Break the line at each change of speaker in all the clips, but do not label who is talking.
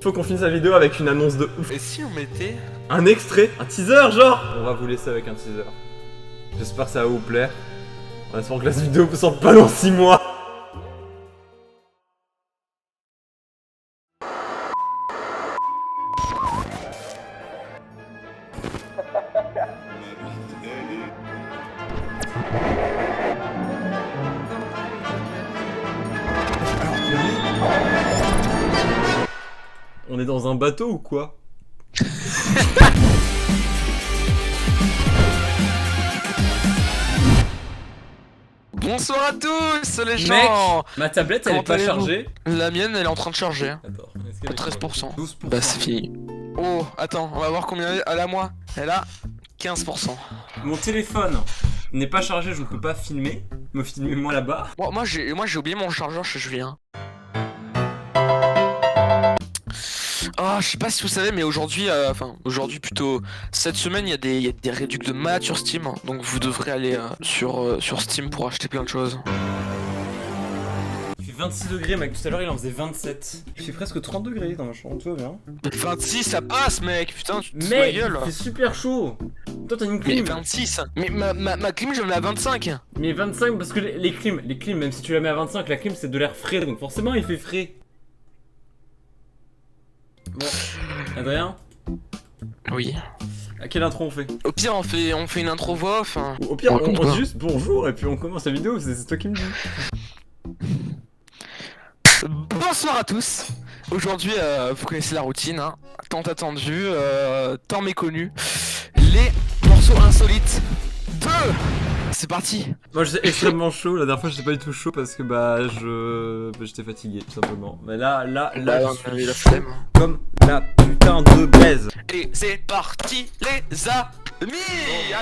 Faut qu'on finisse la vidéo avec une annonce de ouf.
Et si on mettait
Un extrait, un teaser genre. On va vous laisser avec un teaser. J'espère que ça va vous plaire. En espérant que la vidéo ne sorte pas dans 6 mois. On est dans un bateau ou quoi?
Bonsoir à tous les gens.
Mec, ma tablette elle est pas chargée.
La mienne elle est en train de charger.
Attends,
À 13%.
12%.
Bah c'est fini. Oh, attends, on va voir combien elle a moi. Elle a 15%.
Mon téléphone n'est pas chargé, je ne peux pas filmer. Me filmer moi là-bas.
Moi j'ai oublié mon chargeur chez Julien. Ah, je sais pas si vous savez, mais aujourd'hui, aujourd'hui plutôt, cette semaine, il y a des réductions de malades sur Steam, donc vous devrez aller sur Steam pour acheter plein de choses.
Il fait 26 degrés, mec. Tout à l'heure il en faisait 27. Il fait presque 30 degrés dans ma chambre, tout va bien.
26, ça passe, mec. Putain, tu te fous de ma
Mec,
gueule.
il fait super chaud. Toi t'as une
Mais
clim.
26. Mais ma clim, je la mets à 25.
Mais 25 parce que les clims, même si tu la mets à 25, la clim c'est de l'air frais, donc forcément il fait frais. Bon, Adrien,
Oui.
à quelle intro on fait?
Au pire, on fait une intro voix off. Hein.
Au pire,
raconte
on
quoi
dit juste bonjour et puis on commence la vidéo, c'est toi qui me dis.
Bonsoir à tous. Aujourd'hui, vous connaissez la routine, hein. Tant attendu, tant méconnu. Les morceaux insolites de... C'est parti.
Moi j'étais extrêmement chaud, la dernière fois j'étais pas du tout chaud parce que j'étais fatigué tout simplement. Mais là
on
je
avait
suis
la
chaud
flemme.
comme la putain de baise.
Et c'est parti, les amis.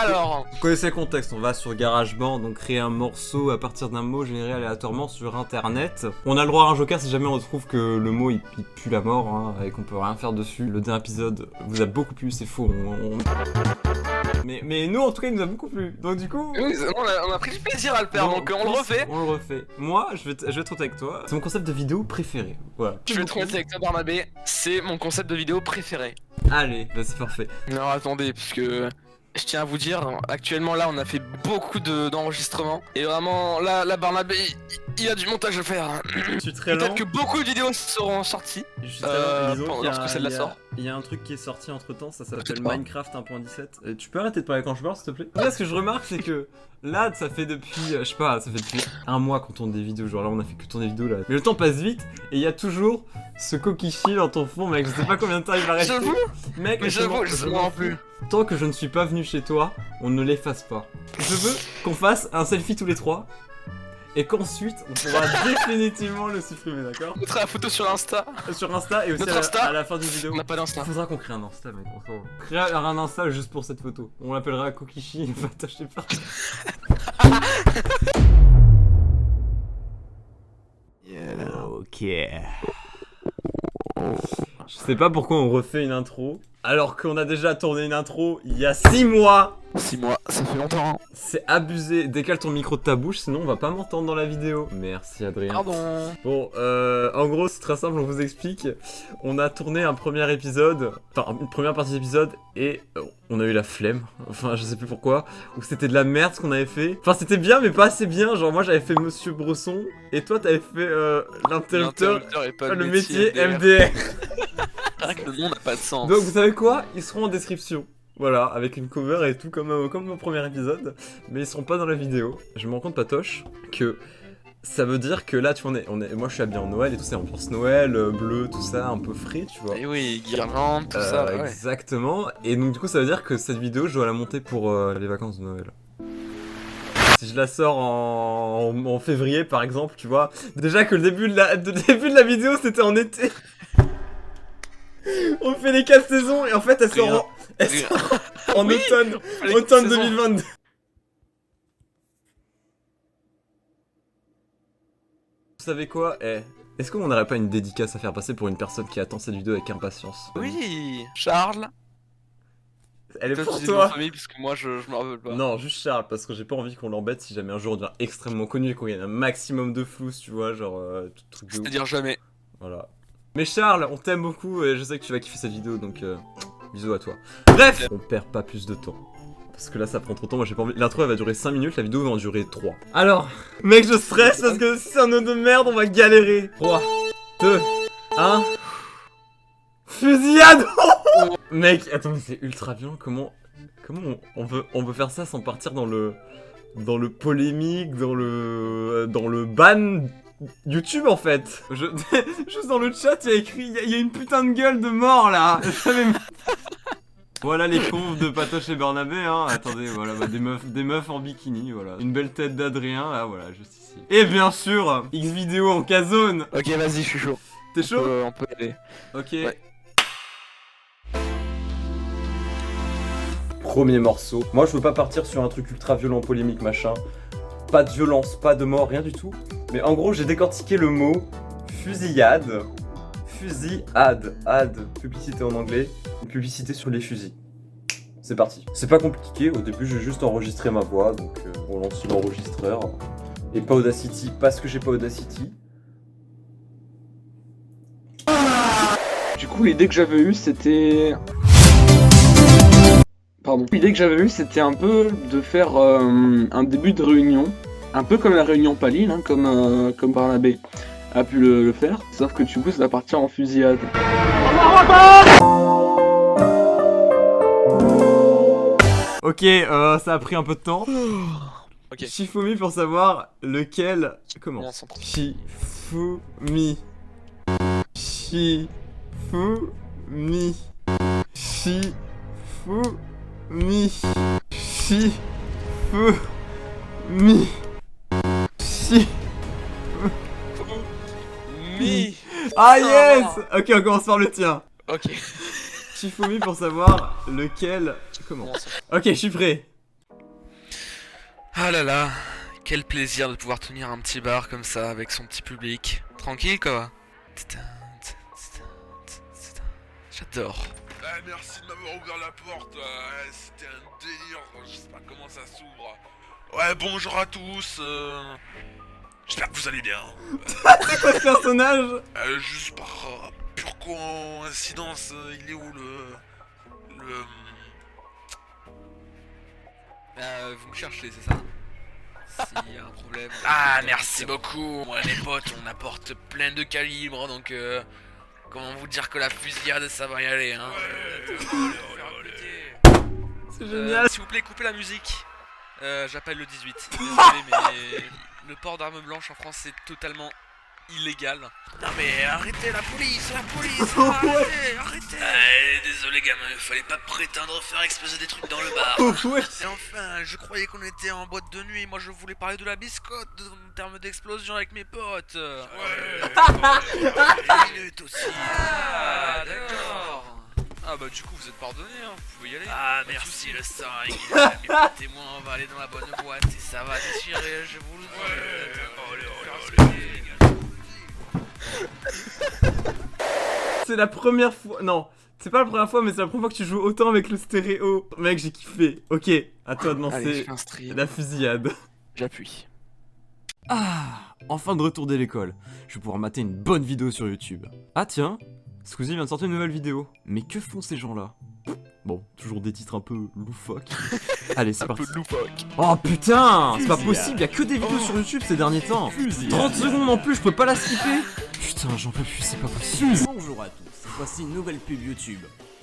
Alors,
Vous connaissez le contexte, on va sur GarageBand, donc créer un morceau à partir d'un mot généré aléatoirement sur internet. On a le droit à un joker si jamais on trouve que le mot il pue la mort hein, et qu'on peut rien faire dessus. Le dernier épisode vous a beaucoup plu, c'est faux. Mais nous en tout cas il nous a beaucoup plu. Donc du coup...
oui, on a pris du plaisir à le faire, donc on le refait.
On le refait. Moi je vais être honnête avec toi, c'est mon concept de vidéo préféré. Voilà.
Je vais être honnête avec toi, Barnabé, c'est mon concept de vidéo préféré.
Allez, bah c'est parfait.
Non, attendez, puisque je tiens à vous dire, actuellement là, on a fait beaucoup d'enregistrements. Et vraiment, là, Barnabé, il a du montage à faire.
Je suis très lent.
Peut-être que beaucoup de vidéos seront sorties.
Je suis très lent. Disons qu'il y a-
lorsque celle-là sort.
Il y a un truc qui est sorti entre temps, ça s'appelle
Peut-être pas.
Minecraft 1.17. Tu peux arrêter de parler quand je parle s'il te plaît? Là ce que je remarque c'est que là ça fait depuis, je sais pas, ça fait depuis un mois qu'on tourne des vidéos, genre là on a fait que tourner des vidéos là. Mais le temps passe vite et il y a toujours ce coquichi dans ton fond mec, je sais pas combien de temps il va rester.
J'avoue,
Mec,
mais j'avoue, je sais
m'en
non plus.
Tant que je ne suis pas venu chez toi, on ne l'efface pas. Je veux qu'on fasse un selfie tous les trois. Et qu'ensuite, on pourra définitivement le supprimer, d'accord?
On mettra la photo sur Insta.
Sur Insta et aussi
Notre Insta,
à la fin du vidéo.
On n'a pas d'Insta.
Faudra qu'on crée un Insta, mec. On crée un Insta juste pour cette photo. On l'appellera Kokishi, il va t'acheter partout. Ok. Je sais pas pourquoi on refait une intro. Alors qu'on a déjà tourné une intro il y a 6 mois.
6 mois, ça fait longtemps. Hein.
C'est abusé. Décale ton micro de ta bouche, sinon on va pas m'entendre dans la vidéo. Merci Adrien.
Pardon.
Bon, en gros, c'est très simple, on vous explique. On a tourné un premier épisode, enfin une première partie d'épisode, et on a eu la flemme. Enfin, je sais plus pourquoi. Ou c'était de la merde ce qu'on avait fait. Enfin, c'était bien, mais pas assez bien. Genre, moi j'avais fait Monsieur Bresson, et toi t'avais fait l'interrupteur,
et pas
le métier
MDR.
MDR.
C'est vrai que le nom n'a pas de sens.
Donc, vous savez quoi? Ils seront en description. Voilà, avec une cover et tout comme au premier épisode, mais ils seront pas dans la vidéo. Je me rends compte, Patoche, que ça veut dire que là, tu vois, moi je suis habillé en Noël et tout, c'est ambiance Noël, bleu, tout ça, un peu frais, tu vois.
Et oui, guirlande, tout ça, ouais.
Exactement, et donc du coup, ça veut dire que cette vidéo, je dois la monter pour les vacances de Noël. Si je la sors en février, par exemple, tu vois, déjà que le début de la vidéo, c'était en été. On fait les 4 saisons et en fait, elle sort en
Oui,
automne 2022. Vous savez quoi? Est-ce qu'on n'aurait pas une dédicace à faire passer pour une personne qui attend cette vidéo avec impatience?
Oui, Charles.
Elle est
Toi,
pour
tu dis mon
toi.
famille parce que moi je me rappelle pas.
Non, juste Charles, parce que j'ai pas envie qu'on l'embête si jamais un jour on devient extrêmement connu et qu'on gagne un maximum de flous, tu vois, genre tout truc de ouf.
C'est-à-dire jamais.
Voilà. Mais Charles, on t'aime beaucoup et je sais que tu vas kiffer cette vidéo, donc bisous à toi. Bref, on perd pas plus de temps. Parce que là ça prend trop de temps, moi j'ai pas envie. L'intro elle va durer 5 minutes, la vidéo va en durer 3. Alors, mec je stresse parce que si c'est un autre de merde, on va galérer. 3, 2, 1. Fusillade. Mec, attends, mais c'est ultra violent, comment on veut faire ça sans partir dans le polémique, dans le ban YouTube en fait. Juste dans le chat, il y a écrit, il y a une putain de gueule de mort là. Voilà les confs de Patoche et Barnabé, hein. Attendez, voilà, bah, des meufs en bikini, voilà. Une belle tête d'Adrien, là, voilà, juste ici. Et bien sûr, X vidéo en K-Zone.
Ok, vas-y, je suis chaud.
T'es chaud?
On peut aller.
Ok.
Ouais.
Premier morceau. Moi, je veux pas partir sur un truc ultra violent, polémique, machin. Pas de violence, pas de mort, rien du tout. Mais en gros, j'ai décortiqué le mot fusillade. Fusillade. Ad, publicité en anglais. Une publicité sur les fusils. C'est parti. C'est pas compliqué. Au début, j'ai juste enregistré ma voix. Donc, on lance l'enregistreur. Et pas Audacity, parce que j'ai pas Audacity.
Du coup, l'idée que j'avais eue, c'était... Pardon. L'idée que j'avais eue, c'était un peu de faire un début de réunion. Un peu comme la réunion Palil, hein, comme Barnabé a pu le faire. Sauf que du coup, ça va partir en fusillade.
Ok, ça a pris un peu de temps.
Ok.
Shifumi pour savoir lequel... Comment?
On s'entend.
Shifumi. Shifumi. Shifumi. Shifumi.
Mi.
Ah yes! Ok, on commence par le tien.
Ok.
Shifumi pour savoir lequel... Comment?
On s'entend.
Ok, je suis prêt.
Ah là là, quel plaisir de pouvoir tenir un petit bar comme ça avec son petit public. Tranquille quoi. J'adore.
Merci de m'avoir ouvert la porte, c'était un délire, je sais pas comment ça s'ouvre. Ouais, bonjour à tous, j'espère que vous allez bien.
C'est quoi ce personnage?
Juste par pure coïncidence, il est où le...
Vous me cherchez, c'est ça? S'il y a un problème...
Ah, merci beaucoup. Moi, les potes, on apporte plein de calibres, donc comment vous dire que la fusillade, ça va y aller, hein.
C'est génial.
S'il vous plaît, coupez la musique. J'appelle le 18. Désolé, mais le port d'armes blanches en France, c'est totalement illégal.
Non mais arrêtez la police, arrêtez. Désolé gamin, il fallait pas prétendre faire exploser des trucs dans le bar.
Ouais.
Et enfin, je croyais qu'on était en boîte de nuit, moi je voulais parler de la biscotte en termes d'explosion avec mes potes. Une minute aussi.
Ah, d'accord. Ah bah du coup vous êtes pardonné, hein. Vous pouvez y aller.
Ah
Pas de
merci
soucis.
le sang, mes potes et moi on va aller dans la bonne boîte et ça va déchirer, je vous le dis.
C'est la première fois... Non, c'est pas la première fois, mais c'est la première fois que tu joues autant avec le stéréo. Mec, j'ai kiffé. Ok, à toi de
Allez, je
lancer
fais un stream.
la fusillade.
J'appuie.
Ah, enfin de retour de l'école. Je vais pouvoir mater une bonne vidéo sur YouTube. Ah tiens, Squeezie vient de sortir une nouvelle vidéo. Mais que font ces gens-là? Bon, toujours des titres un peu loufoques. Allez, c'est parti.
loufoque.
Oh putain, c'est pas possible, y'a que des vidéos sur YouTube ces derniers temps. 30 secondes en plus, je peux pas la skipper. Putain, j'en peux plus, c'est pas possible.
Bonjour à tous, voici une nouvelle pub YouTube,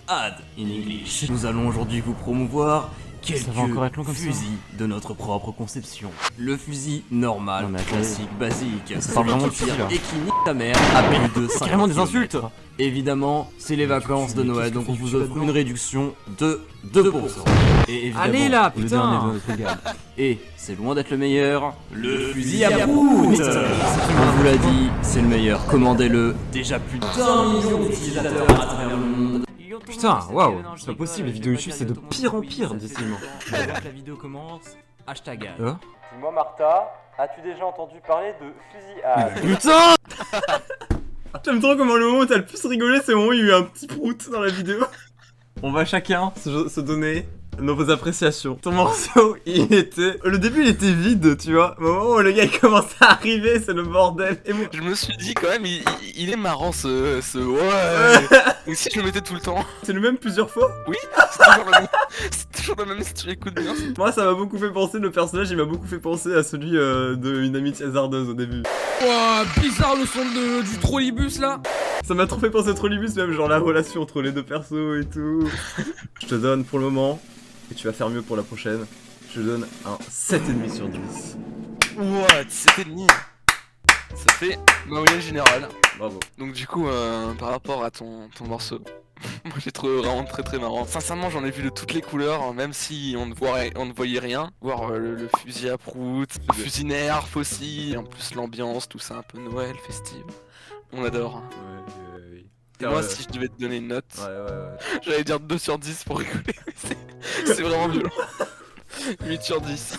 Ad in English. Nous allons aujourd'hui vous promouvoir quelques
va encore être long comme ça.
fusils de notre propre conception. Le fusil normal,
Non, mais attendez.
classique, basique,
Ça parle vraiment de
celui qui
fusil, là.
tire et qui nique ta mère à plus de 50
Carrément des
kilomètres.
insultes.
Évidemment, c'est les vacances de Noël, donc on vous offre une réduction de 2%. Et évidemment,
Allez là,
le
putain.
dernier de notre gamme. Et c'est loin d'être le meilleur, le fusil à prout. On vous l'a dit, c'est le meilleur, commandez-le. Déjà plus d'1 million d'utilisateurs à travers le monde.
Putain, waouh, c'est pas possible, les vidéos YouTube c'est de pire en pire, décidément.
Avant que la vidéo commence, hashtag ad.
Dis-moi Martha, as-tu déjà entendu parler de fusillade? Putain. J'aime trop comment le moment où t'as le plus rigolé, c'est le moment où il y a eu un petit prout dans la vidéo. On va chacun se donner vos appréciations. Ton morceau, il était... Le début, il était vide, tu vois. Au moment où le gars, il commence à arriver, c'est le bordel. Et moi...
Je me suis dit quand même, il est marrant ce ouais. Donc si je le mettais tout le temps,
C'est le même plusieurs fois.
c'est toujours le même. C'est toujours le même si tu l'écoutes bien.
Moi, ça m'a beaucoup fait penser, le personnage, il m'a beaucoup fait penser à celui d'une amitié hasardeuse au début.
Ouah, bizarre le son du trolleybus là.
Ça m'a trop fait penser à Trollibus, même genre la relation entre les deux persos et tout. Je te donne pour le moment, et tu vas faire mieux pour la prochaine, je te donne un 7,5 sur 10.
What? C'était demi. Ça fait ma moyenne générale.
Bravo.
Donc du coup, par rapport à ton morceau, moi j'ai trouvé vraiment très marrant. Sincèrement, j'en ai vu de toutes les couleurs, même si on ne voyait rien. Voir le fusil à prout, le fusil nerf aussi, et en plus l'ambiance, tout ça un peu Noël, festive. On adore.
Ouais.
Et moi, si je devais te donner une note,
Ouais.
j'allais dire 2 sur 10 pour rigoler. C'est vraiment violent. 8 sur 10.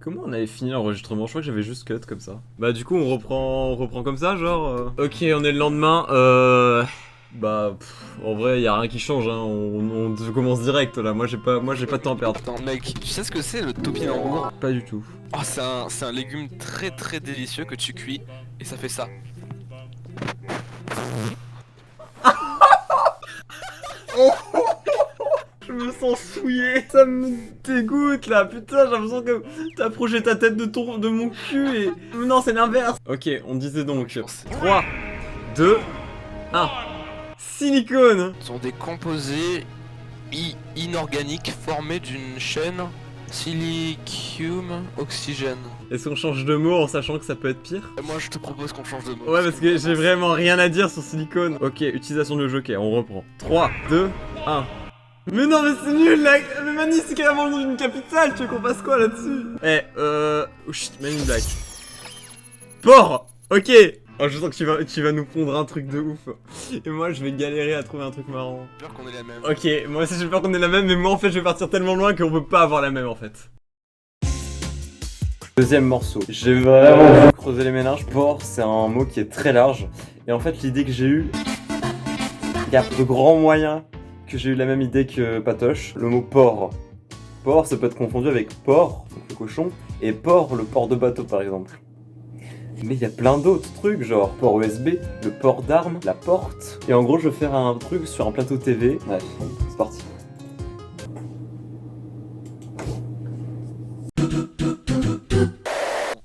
Comment on avait fini l'enregistrement? Je crois que j'avais juste cut comme ça. Bah du coup on reprend comme ça genre Ok, on est le lendemain, Bah en vrai y a rien qui change hein, on commence direct là, moi j'ai pas de temps à perdre.
Attends mec, tu sais ce que c'est le topinambour?
Pas du tout.
Oh, c'est un légume très délicieux que tu cuis et ça fait ça.
Je me sens souillé, ça me dégoûte là, putain j'ai l'impression que t'as approché ta tête de mon cul et... Non c'est l'inverse. Ok, on disait donc 3, 2, 1. Silicone.
Ce sont des composés inorganiques formés d'une chaîne silicium oxygène.
Est-ce qu'on change de mot en sachant que ça peut être pire?
Moi je te propose qu'on change de mot.
Ouais parce que j'ai vraiment rien à dire sur silicone. Ok, utilisation de joker, on reprend. 3, 2, 1. Mais non mais c'est nul là. Mais Mani c'est carrément le nom d'une capitale, tu veux qu'on fasse quoi là-dessus? Oh shit, Man in Black. Porc. Ok. Oh je sens que tu vas nous pondre un truc de ouf. Et moi je vais galérer à trouver un truc marrant.
J'ai peur qu'on ait la même.
Ok, moi aussi j'ai peur qu'on ait la même, mais moi en fait je vais partir tellement loin qu'on peut pas avoir la même en fait. Deuxième morceau. J'ai vraiment voulu creuser les méninges. Porc, c'est un mot qui est très large. Et en fait l'idée que j'ai eue, il y a de grands moyens que j'ai eu la même idée que Patoche. Le mot porc. Porc, ça peut être confondu avec porc, donc le cochon, et port, le port de bateau par exemple. Mais il y a plein d'autres trucs, genre port USB, le port d'armes, la porte. Et en gros, je vais faire un truc sur un plateau TV. Bref, c'est parti.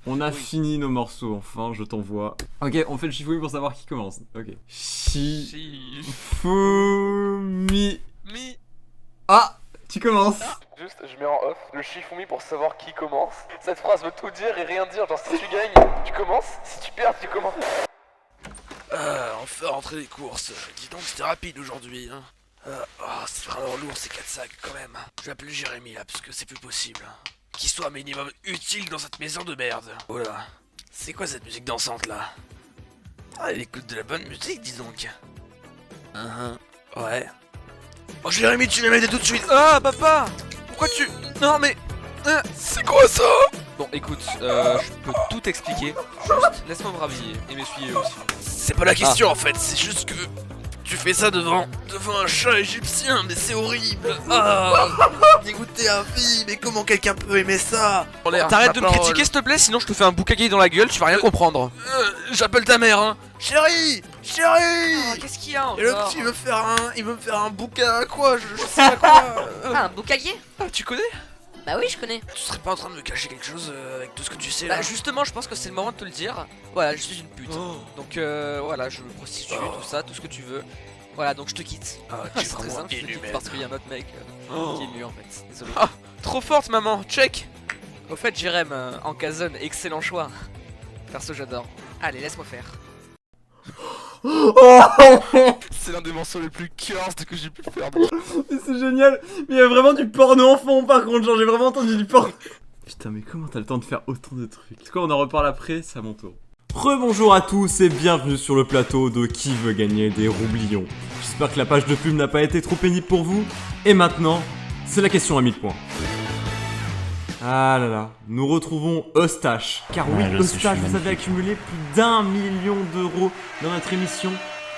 On a fini nos morceaux, enfin, je t'envoie. Ok, on fait le Shifumi pour savoir qui commence. Ok. Shifumi. Ah, tu commences.
Juste, je mets en off le Shifumi pour savoir qui commence. Cette phrase veut tout dire et rien dire. Genre, si tu gagnes, tu commences. Si tu perds, tu commences.
Enfin rentrer les courses. Dis donc, c'était rapide aujourd'hui, hein. C'est vraiment lourd ces 4 sacs quand même. Je vais appeler Jérémy là, parce que c'est plus possible. Qu'il soit un minimum utile dans cette maison de merde. Oh là. C'est quoi cette musique dansante là? Ah, il écoute de la bonne musique, dis donc. Ouais. Oh Jérémy, tu l'as m'aider tout de suite. Ah, papa! Pourquoi tu... Non mais... c'est quoi ça?
Bon, écoute, je peux tout expliquer. Juste, laisse-moi me rhabiller et m'essuyer aussi.
C'est pas la question en fait, c'est juste que... Tu fais ça devant un chat égyptien, mais c'est horrible. Ah, dégoûté à vie, mais comment quelqu'un peut aimer ça?
T'arrêtes de me critiquer s'il te plaît, sinon je te fais un boucaquet dans la gueule, tu vas rien comprendre.
J'appelle ta mère, hein. Chérie, chérie.
Qu'est-ce qu'il y a
Et le
encore
petit veut me faire un bouquin à quoi? Je sais pas quoi.
Ah, un boucaquier?
Ah, tu connais?
Bah oui, je connais.
Tu serais pas en train de me cacher quelque chose avec tout ce que tu sais
Bah
là?
justement, je pense que c'est le moment de te le dire. Voilà, je suis une pute.
Oh.
Donc voilà, je me prostitue, tout ça, tout ce que tu veux. Voilà, donc je te quitte.
Ah,
C'est
tu es
très
vraiment
simple, je te quitte
inhumaine.
parce qu'il y a un autre mec
Oh.
qui est mieux en fait. Désolé.
Ah, trop forte maman, check.
Au fait, Jérém, en Kazon, excellent choix. Perso, j'adore. Allez, laisse-moi faire.
C'est l'un des morceaux les plus cursed que j'ai pu faire.
Mais c'est génial. Mais il y a vraiment du porno en fond par contre, genre j'ai vraiment entendu du porno. Putain mais comment t'as le temps de faire autant de trucs? En tout cas on en reparle après, c'est à mon tour. Rebonjour à tous et bienvenue sur le plateau de Qui veut gagner des roublions. J'espère que la page de pub n'a pas été trop pénible pour vous. Et maintenant, c'est la question à 1000 points. Ah là là, nous retrouvons Eustache. Car oui, Eustache, vous avez accumulé plus d'1 million d'euros dans notre émission.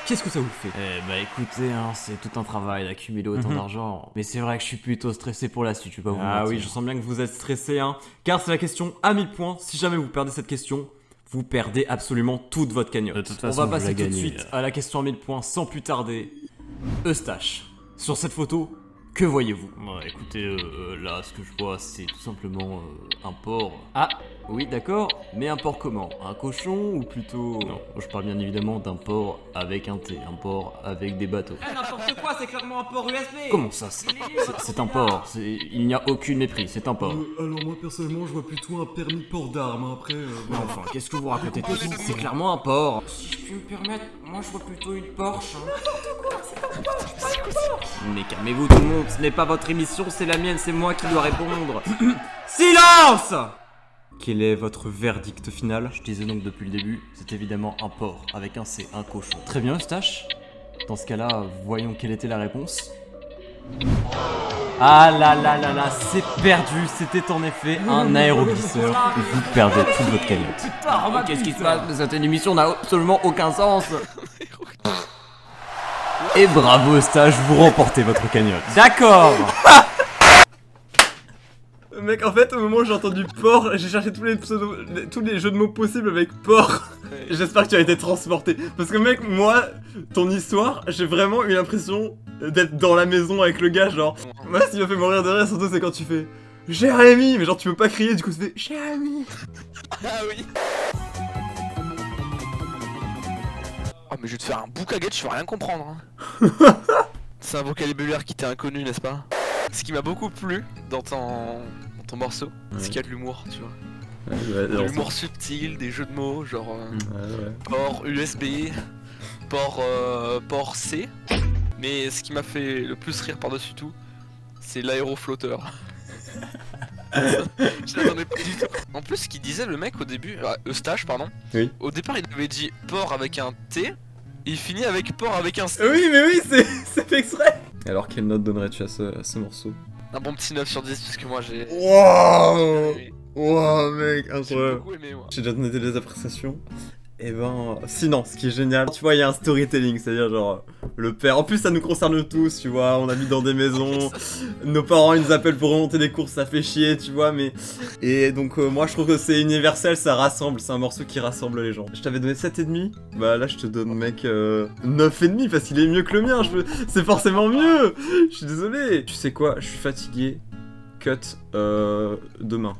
Qu'est-ce que ça vous fait? Eh bah écoutez, hein, c'est tout un travail d'accumuler autant d'argent. Mais c'est vrai que je suis plutôt stressé pour la suite, je vais pas vous mentir.
Ah oui, je sens bien que vous êtes stressé, hein. Car c'est la question à 1000 points. Si jamais vous perdez cette question, vous perdez absolument toute votre cagnotte.
De toute
On
façon,
va passer
vous la
tout de
gagnez.
suite à la question à 1000 points sans plus tarder. Eustache, sur cette photo, que voyez-vous?
Écoutez, là, ce que je vois, c'est tout simplement un porc. Ah, oui, d'accord, mais un porc comment? Un cochon ou plutôt... Non, je parle bien évidemment d'un porc avec un T, un porc avec des bateaux.
N'importe quoi, c'est clairement un port USB.
Comment ça? C'est un porc, il n'y a aucune méprise, c'est un porc.
Alors moi personnellement je vois plutôt un permis de port d'armes, hein. Après...
Mais enfin, qu'est-ce que vous racontez tout ça? C'est clairement un porc.
Si je puis me permettre, moi je vois plutôt une Porsche.
Mais calmez-vous tout le monde, ce n'est pas votre émission, c'est la mienne, c'est moi qui dois répondre. Silence! Quel est votre verdict final?
Je disais donc depuis le début, c'est évidemment un porc avec un C, un cochon. Très bien, Eustache. Dans ce cas-là, voyons quelle était la réponse.
Ah là là là là, c'est perdu, c'était en effet un aéroglisseur. Vous perdez toute votre cagnotte.
Oh, qu'est-ce qui se passe? Cette émission n'a absolument aucun sens.
Et bravo Eustache, vous remportez votre cagnotte. D'accord. Mec, en fait, au moment où j'ai entendu porc, j'ai cherché tous les jeux de mots possibles avec porc. J'espère que tu as été transporté. Parce que mec, moi, ton histoire, j'ai vraiment eu l'impression d'être dans la maison avec le gars, genre. Moi, ce qui m'a fait mourir de rire, surtout, c'est quand tu fais Jérémy, mais genre tu peux pas crier, du coup tu fais Jérémy.
Ah oui. Oh mais je vais te faire un boucaguette, tu vas rien comprendre. Hein. C'est un vocabulaire qui t'est inconnu, n'est-ce pas? Ce qui m'a beaucoup plu dans ton morceau, c'est qu'il y a de l'humour, tu vois. De l'humour subtil, des jeux de mots, genre port USB, port C. Mais ce qui m'a fait le plus rire par-dessus tout, c'est l'aéroflotteur. Je l'attendais pas du tout. En plus, ce qu'il disait le mec au début, Eustache, pardon.
Oui.
Au départ, il avait dit port avec un T, et il finit avec port avec un C.
Oui, mais oui, c'est fait exprès. Alors, quelle note donnerais-tu à ce morceau?
Un bon petit 9 sur 10, parce que moi j'ai.
Wow, wow, mec,
J'ai
incroyable.
beaucoup aimé, moi.
J'ai déjà noté les appréciations. Et ben, sinon, ce qui est génial, tu vois, il y a un storytelling, c'est-à-dire genre le père. En plus, ça nous concerne tous, tu vois. On habite dans des maisons, nos parents ils nous appellent pour remonter des courses, ça fait chier, tu vois. Mais et donc moi, je trouve que c'est universel, ça rassemble, c'est un morceau qui rassemble les gens. Je t'avais donné 7,5, bah là je te donne mec 9,5 parce qu'il est mieux que le mien. C'est forcément mieux. Je suis désolé. Tu sais quoi, je suis fatigué. Cut demain.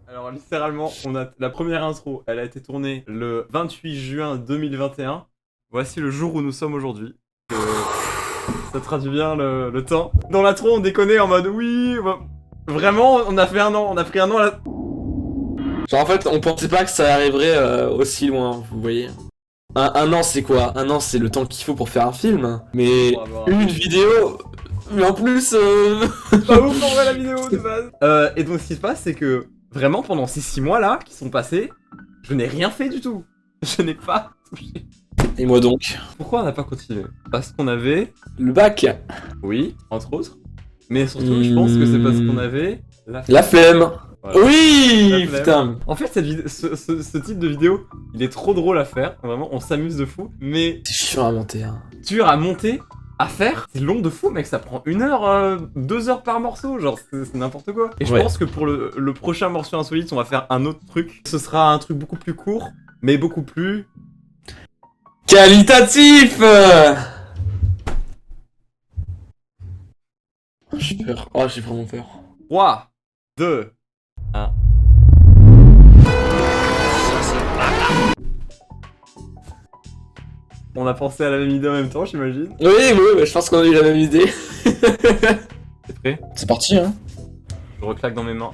Alors littéralement, on a la première intro, elle a été tournée le 28 juin 2021. Voici le jour où nous sommes aujourd'hui. Ça traduit bien le temps. Dans l'intro, on déconnait en mode oui, vraiment, on a fait un an, on a pris un an à la...
Genre en fait, on pensait pas que ça arriverait aussi loin, vous voyez. Un an c'est quoi? Un an c'est le temps qu'il faut pour faire un film. Mais une vidéo... Mais en plus...
Pas ouf en vrai la vidéo de base. Et donc ce qui se passe, c'est que vraiment pendant ces 6 mois là qui sont passés, je n'ai rien fait du tout. Je n'ai pas touché.
Et moi donc?
Pourquoi on n'a pas continué? Parce qu'on avait...
Le bac.
Oui, entre autres. Mais surtout, je pense que c'est parce qu'on avait...
La flemme.
Voilà.
Oui,
La flemme.
putain.
En fait, ce type de vidéo, il est trop drôle à faire. Vraiment, on s'amuse de fou. Mais...
C'est chiant à monter, hein.
Dur à monter, à faire. C'est long de fou, mec. Ça prend 1 heure, 2 heures par morceau. Genre, c'est n'importe quoi. Et je pense que pour le prochain morceau insolite, on va faire un autre truc. Ce sera un truc beaucoup plus court, mais beaucoup plus...
qualitatif. J'ai peur. Oh, j'ai vraiment peur.
3, 2, 1. On a pensé à la même idée en même temps, j'imagine.
Oui, je pense qu'on a eu la même idée.
T'es prêt?
C'est parti, hein.
Je reclaque dans mes mains.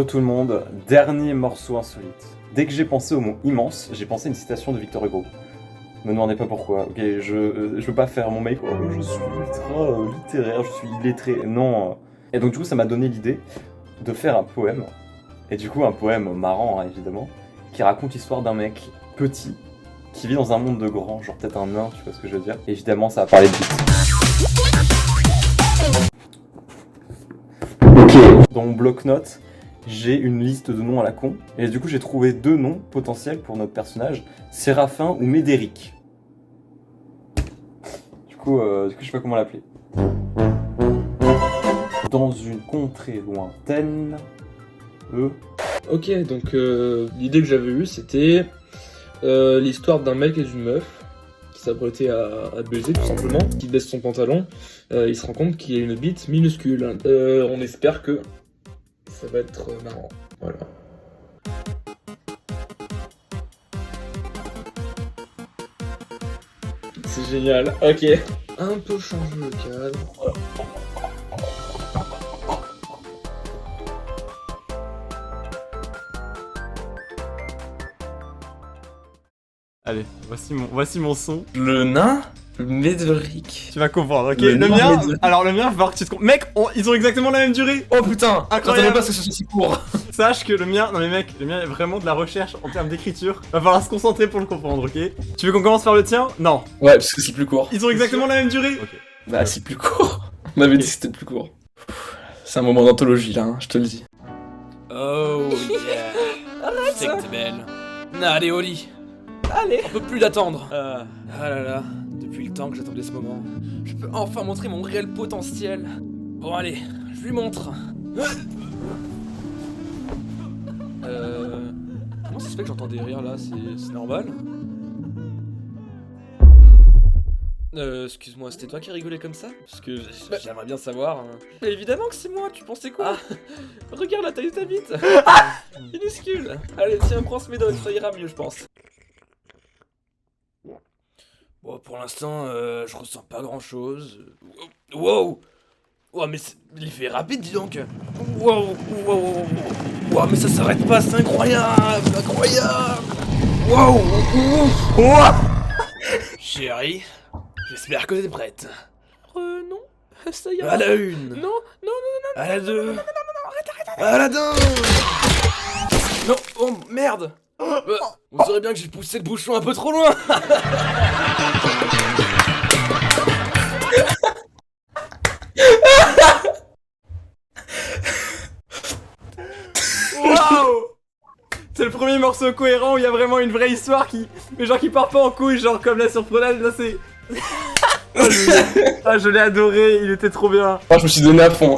Tout le monde, dernier morceau insolite. Dès que j'ai pensé au mot immense, j'ai pensé à une citation de Victor Hugo. Me demandez pas pourquoi, ok, je veux pas faire mon mec, oh, je suis ultra littéraire, je suis illettré, non. Et donc du coup ça m'a donné l'idée de faire un poème, et du coup un poème marrant hein, évidemment, qui raconte l'histoire d'un mec petit, qui vit dans un monde de grands, genre peut-être un nain, tu vois ce que je veux dire. Et évidemment ça va parler de bite. Ok. Dans mon bloc-notes, j'ai une liste de noms à la con. Et du coup, j'ai trouvé 2 noms potentiels pour notre personnage, Séraphin ou Médéric. Du coup, je sais pas comment l'appeler. Dans une contrée lointaine.
Ok, donc l'idée que j'avais eue, c'était l'histoire d'un mec et d'une meuf qui s'apprêtait à baiser tout simplement, qui baisse son pantalon, il se rend compte qu'il a une bite minuscule. On espère que ça va être marrant. Voilà. C'est génial, ok. Un peu changer le cadre.
Allez, voici mon son.
Le nain Médéric.
Tu vas comprendre, ok?
Le
Le
nain
mien,
Médéric.
alors le mien, il va falloir que tu te comptes. Mec, ils ont exactement la même durée.
Oh putain,
Incroyable.
j'attendais pas que ce soit si court.
Sache que le mien, non mais mec, le mien est vraiment de la recherche en termes d'écriture. Va falloir se concentrer pour le comprendre, ok? Tu veux qu'on commence par le tien? Non.
Ouais, parce que c'est plus court.
Ils ont exactement la même durée. Ok.
Bah, c'est plus court. On m'avait dit que c'était plus court. C'est un moment d'anthologie là, hein, je te le dis.
Oh yeah. C'est que t'es belle. Allez, au lit.
Allez.
On peut plus d'attendre. Ah là là, depuis le temps que j'attendais ce moment. Je peux enfin montrer mon réel potentiel. Bon allez, je lui montre. Comment ça se fait que j'entends des rires là? C'est normal? Excuse-moi, c'était toi qui rigolais comme ça? Parce que j'aimerais bien savoir. Hein. Mais évidemment que c'est moi, tu pensais quoi? Regarde la taille de ta bite. Minuscule. Allez, tiens, prends ce médoc, ça ira mieux, je pense. Bon, pour l'instant, je ressens pas grand-chose. Wow! Wow, mais l'effet est rapide, dis donc! Wow! Wow! Wow, mais ça s'arrête pas, c'est incroyable! Incroyable! Wow! Wow! Chérie, j'espère que t'es prête. Non, ça ira. À la une! Non, non, non, non! À la deux! Non, non, non, non, arrête! À la deux! Non, oh merde! Vous saurez bien que j'ai poussé le bouchon un peu trop loin!
Waouh! C'est le premier morceau cohérent où il y a vraiment une vraie histoire mais genre qui part pas en couille, genre comme la surprenade, là c'est... je l'ai adoré, il était trop bien.
Moi, je me suis donné à fond,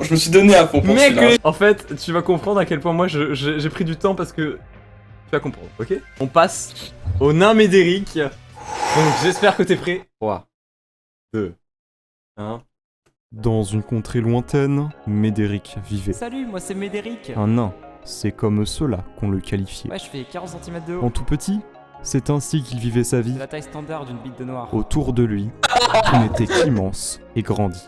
pour
Mec,
celui-là.
en fait, tu vas comprendre à quel point moi j'ai pris du temps parce que... Tu vas comprendre, ok? On passe au nain Médéric. Donc j'espère que t'es prêt. 3, 2, 1...
Dans une contrée lointaine, Médéric vivait.
Salut, moi c'est Médéric.
Un nain, c'est comme cela qu'on le qualifiait.
Ouais, je fais 40 cm de haut.
En tout petit, c'est ainsi qu'il vivait sa vie.
C'est la taille standard d'une bite de noir.
Autour de lui, tout n'était qu'immense et grandi.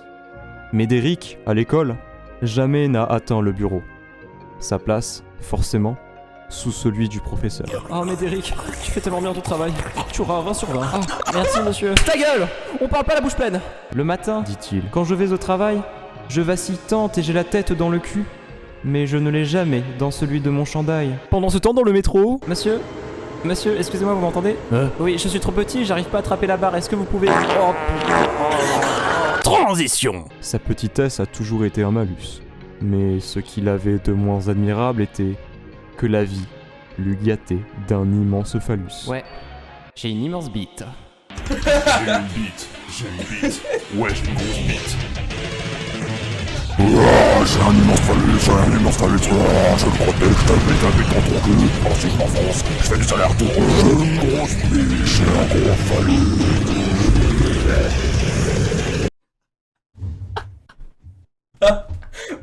Médéric, à l'école, jamais n'a atteint le bureau. Sa place, forcément, sous celui du professeur.
Oh Médéric, tu fais tellement bien ton travail. Tu auras un 20 sur 20. Ah, merci monsieur. Ta gueule! On parle pas la bouche pleine. Le matin,
Dit-il.
quand je vais au travail, je vacille tant et j'ai la tête dans le cul. Mais je ne l'ai jamais dans celui de mon chandail. Pendant ce temps dans le métro... Monsieur, excusez-moi, vous m'entendez? Oui, je suis trop petit, j'arrive pas à attraper la barre, est-ce que vous pouvez... Oh,
Transition! Sa petitesse a toujours été un malus. Mais ce qu'il avait de moins admirable était que la vie lui gâtait d'un immense phallus.
Ouais, j'ai une immense bite.
J'ai une bite. Ouais, j'ai une grosse bite. J'ai un immense phallus, je le protège, ta bite dans ton cul. Ensuite je m'enfonce, je fais des allers-retours. J'ai une grosse bite, j'ai un gros phallus.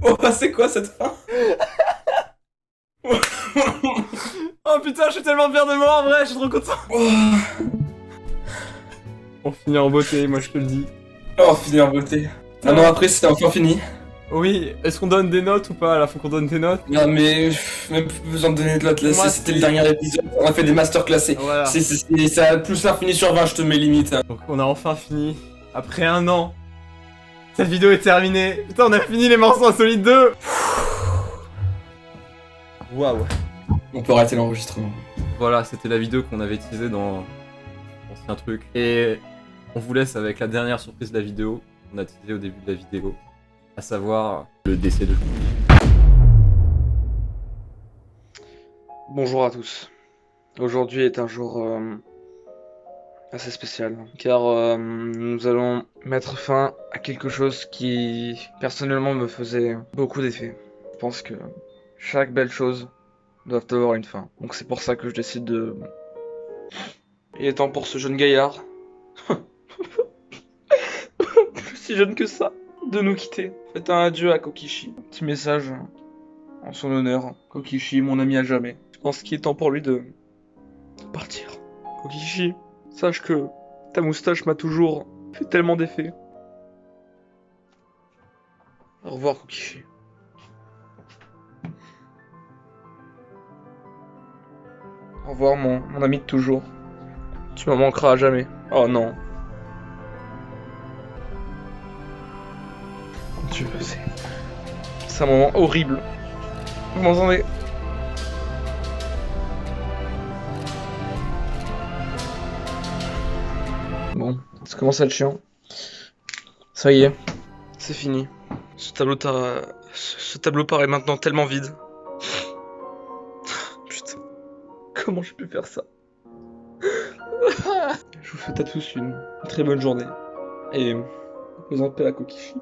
Oh, c'est quoi cette fin?
Oh putain, je suis tellement fier de moi en vrai, je suis trop content. On finit en beauté, moi je te le dis.
Oh, fini en beauté. Un an après, c'est enfin fini.
Oui, est-ce qu'on donne des notes ou pas là? Faut qu'on donne des notes.
Non, mais même plus besoin de donner de notes. Là,
Moi,
c'était le dernier épisode. On a fait des masters classés.
Voilà.
Ça a plus ça fini sur 20, je te mets limite. Hein.
Donc on a enfin fini. Après 1 an. Cette vidéo est terminée. Putain, on a fini les morceaux insolites 2. Waouh.
On peut arrêter l'enregistrement.
Voilà, c'était la vidéo qu'on avait teasée dans l'ancien truc. Et on vous laisse avec la dernière surprise de la vidéo qu'on a teasée au début de la vidéo. À savoir le décès de Jean.
Bonjour à tous. Aujourd'hui est un jour assez spécial, car nous allons mettre fin à quelque chose qui personnellement me faisait beaucoup d'effet. Je pense que chaque belle chose doit avoir une fin. Donc c'est pour ça que je décide de... Il est temps pour ce jeune gaillard, plus si jeune que ça, de nous quitter. Faites un adieu à Kokishi. Un petit message en son honneur. Kokishi, mon ami à jamais. Je pense qu'il est temps pour lui de partir. Kokishi, sache que ta moustache m'a toujours fait tellement d'effet. Au revoir, Kokishi. Au revoir, mon ami de toujours. Tu m'en manqueras à jamais. Oh non. Mon Dieu, c'est un moment horrible. Vous m'entendez? Bon, ça commence à être chiant. Ça y est, c'est fini. Ce tableau paraît maintenant tellement vide. Putain, comment j'ai pu faire ça? Je vous souhaite à tous une très bonne journée. Et reposez en paix à Kokishi.